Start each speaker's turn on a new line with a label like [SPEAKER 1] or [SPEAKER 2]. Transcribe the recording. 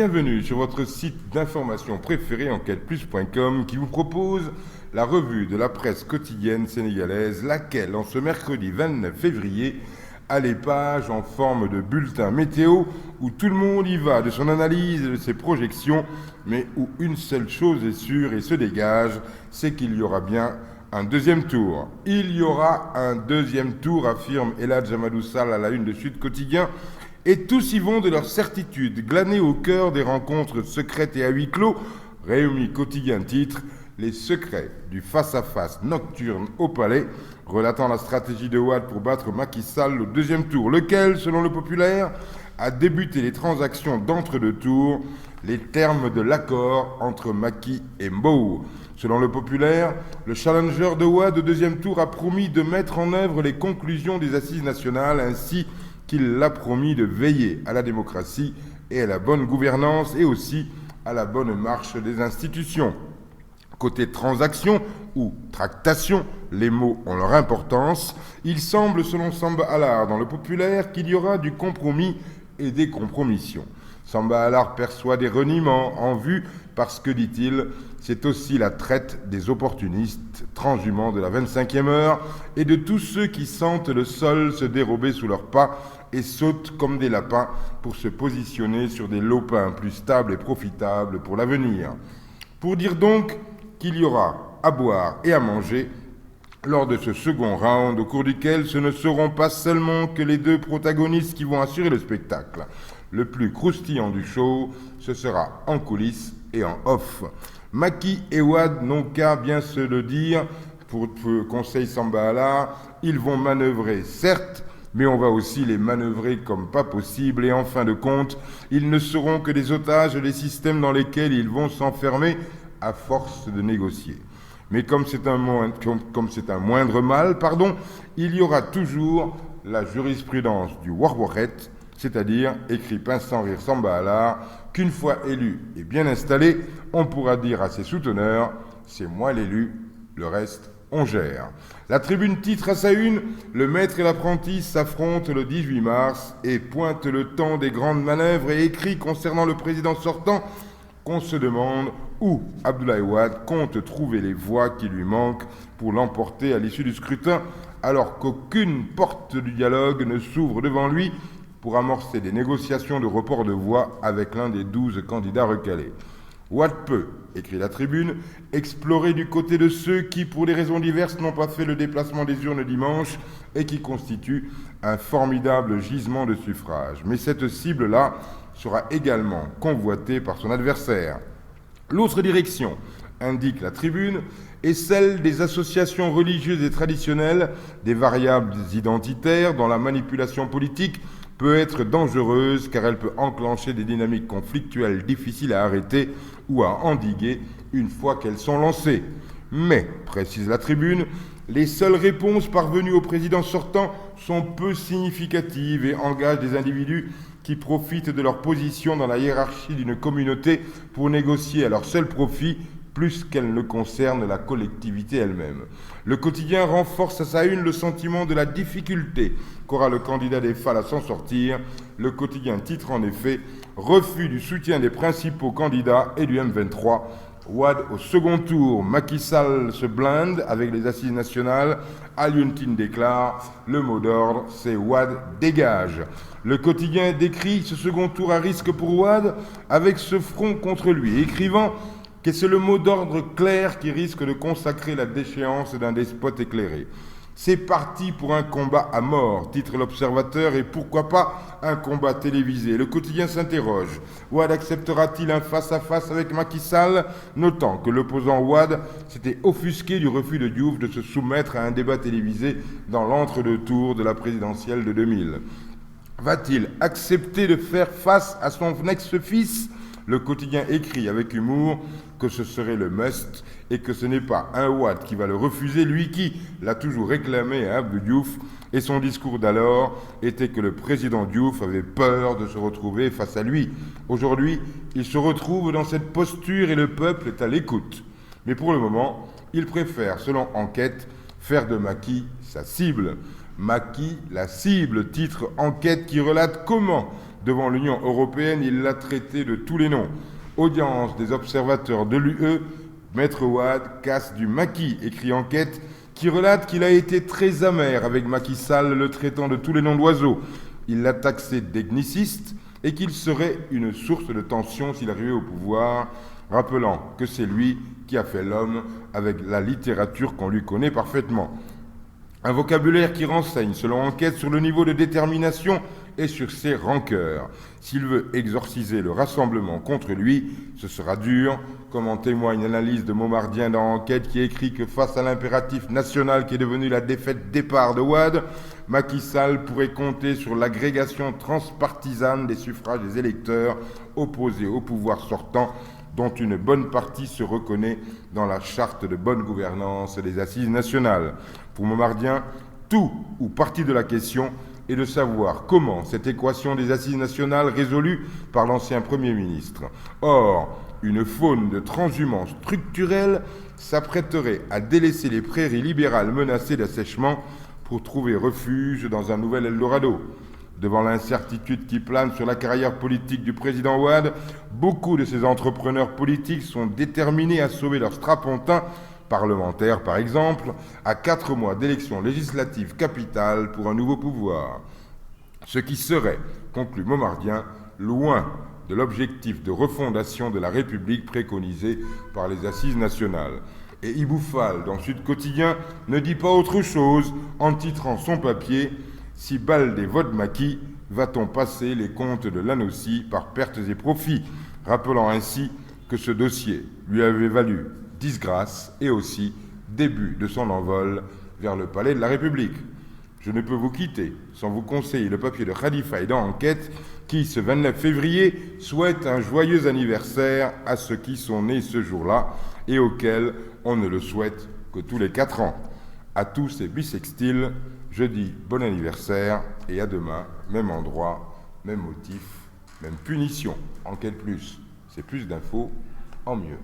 [SPEAKER 1] Bienvenue sur votre site d'information préféré enquêteplus.com qui vous propose la revue de la presse quotidienne sénégalaise, laquelle, en ce mercredi 29 février, a les pages en forme de bulletin météo où tout le monde y va de son analyse et de ses projections, mais où une seule chose est sûre et se dégage, c'est qu'il y aura bien un deuxième tour. Il y aura un deuxième tour, affirme Eladj Amadou Sall à la une de Sud Quotidien, et tous y vont de leur certitude, glanés au cœur des rencontres secrètes et à huis clos. Réumi Quotidien titre « Les secrets du face-à-face nocturne au palais », relatant la stratégie de Wade pour battre Macky Sall au deuxième tour, lequel, selon le populaire, a débuté les transactions d'entre-deux tours, les termes de l'accord entre Macky et Mbow. Selon le populaire, le challenger de Wade au deuxième tour a promis de mettre en œuvre les conclusions des assises nationales, ainsi qu'il l'a promis de veiller à la démocratie et à la bonne gouvernance et aussi à la bonne marche des institutions. Côté transaction ou tractation, les mots ont leur importance. Il semble, selon Samba Allar, dans le populaire, qu'il y aura du compromis et des compromissions. Samba Allar perçoit des reniements en vue parce que, dit-il, c'est aussi la traite des opportunistes, transhumants de la 25e heure et de tous ceux qui sentent le sol se dérober sous leurs pas et sautent comme des lapins pour se positionner sur des lopins plus stables et profitables pour l'avenir. Pour dire donc qu'il y aura à boire et à manger lors de ce second round, au cours duquel ce ne seront pas seulement que les deux protagonistes qui vont assurer le spectacle. Le plus croustillant du show, ce sera en coulisses et en off. Macky et Wade n'ont qu'à bien se le dire, pour conseil Samba Allar, ils vont manœuvrer, certes, mais on va aussi les manœuvrer comme pas possible, et en fin de compte, ils ne seront que des otages des systèmes dans lesquels ils vont s'enfermer à force de négocier. Mais comme c'est un moindre mal, il y aura toujours la jurisprudence du warwaret, c'est-à-dire, écrit pince sans rire Samba Allar, qu'une fois élu et bien installé, on pourra dire à ses souteneurs « c'est moi l'élu, le reste on gère ». La Tribune titre à sa une « Le maître et l'apprenti s'affrontent le 18 mars » et pointe le temps des grandes manœuvres et écrit concernant le président sortant qu'on se demande où Abdoulaye Wade compte trouver les voix qui lui manquent pour l'emporter à l'issue du scrutin, alors qu'aucune porte du dialogue ne s'ouvre devant lui pour amorcer des négociations de report de voix avec l'un des 12 candidats recalés. Wade peut, écrit la Tribune, explorer du côté de ceux qui, pour des raisons diverses, n'ont pas fait le déplacement des urnes dimanche et qui constituent un formidable gisement de suffrage. Mais cette cible-là sera également convoitée par son adversaire. L'autre direction, indique la Tribune, est celle des associations religieuses et traditionnelles, des variables identitaires dont la manipulation politique peut être dangereuse car elle peut enclencher des dynamiques conflictuelles difficiles à arrêter ou à endiguer une fois qu'elles sont lancées. Mais, précise la Tribune, les seules réponses parvenues au président sortant sont peu significatives et engagent des individus qui profitent de leur position dans la hiérarchie d'une communauté pour négocier à leur seul profit plus qu'elle ne concerne la collectivité elle-même. Le quotidien renforce à sa une le sentiment de la difficulté qu'aura le candidat des FAL à s'en sortir. Le quotidien titre en effet « Refus du soutien des principaux candidats et du M23 ». Wade au second tour, Macky Sall se blinde avec les assises nationales. Alioune déclare « Le mot d'ordre, c'est Wade dégage ». Le quotidien décrit ce second tour à risque pour Wade avec ce front contre lui, écrivant que c'est le mot d'ordre clair qui risque de consacrer la déchéance d'un despote éclairé. C'est parti pour un combat à mort, titre l'Observateur, et pourquoi pas un combat télévisé. Le quotidien s'interroge. Wade acceptera-t-il un face-à-face avec Macky Sall, notant que l'opposant Wade s'était offusqué du refus de Diouf de se soumettre à un débat télévisé dans l'entre-deux tours de la présidentielle de 2000. Va-t-il accepter de faire face à son ex-fils ? Le quotidien écrit avec humour que ce serait le must et que ce n'est pas un Wade qui va le refuser, lui qui l'a toujours réclamé à Abdou Diouf, et son discours d'alors était que le président Diouf avait peur de se retrouver face à lui. Aujourd'hui, il se retrouve dans cette posture et le peuple est à l'écoute. Mais pour le moment, il préfère, selon Enquête, faire de Macky sa cible. Macky, la cible, titre Enquête qui relate comment devant l'Union européenne, il l'a traité de tous les noms. Audience des observateurs de l'UE, Maître Wade casse du maquis, écrit Enquête, qui relate qu'il a été très amer avec Macky Sall, le traitant de tous les noms d'oiseaux. Il l'a taxé d'ethniciste et qu'il serait une source de tension s'il arrivait au pouvoir, rappelant que c'est lui qui a fait l'homme avec la littérature qu'on lui connaît parfaitement. Un vocabulaire qui renseigne, selon Enquête, sur le niveau de détermination et sur ses rancœurs. S'il veut exorciser le rassemblement contre lui, ce sera dur, comme en témoigne l'analyse de Momardien dans Enquête qui écrit que face à l'impératif national qui est devenu la défaite départ de Wade, Macky Sall pourrait compter sur l'agrégation transpartisane des suffrages des électeurs opposés au pouvoir sortant, dont une bonne partie se reconnaît dans la charte de bonne gouvernance des assises nationales. Pour Momardien, tout ou partie de la question est de savoir comment cette équation des assises nationales résolue par l'ancien Premier ministre. Or, une faune de transhumance structurelle s'apprêterait à délaisser les prairies libérales menacées d'assèchement pour trouver refuge dans un nouvel Eldorado. Devant l'incertitude qui plane sur la carrière politique du président Wade, beaucoup de ces entrepreneurs politiques sont déterminés à sauver leur strapontin, parlementaire par exemple, à 4 mois d'élections législatives capitales pour un nouveau pouvoir. Ce qui serait, conclut Momardien, loin de l'objectif de refondation de la République préconisé par les assises nationales. Et Iboufal, dans Sud Quotidien, ne dit pas autre chose en titrant son papier « Si Baldé vote Macky, va-t-on passer les comptes de l'ANOCI par pertes et profits ?» rappelant ainsi que ce dossier lui avait valu disgrâce et aussi début de son envol vers le palais de la République. Je ne peux vous quitter sans vous conseiller le papier de Khalifa dans Enquête qui, ce 29 février, souhaite un joyeux anniversaire à ceux qui sont nés ce jour-là et auxquels on ne le souhaite que tous les 4 ans. À tous ces bissextiles, je dis bon anniversaire et à demain, même endroit, même motif, même punition. Enquête plus, c'est plus d'infos, en mieux.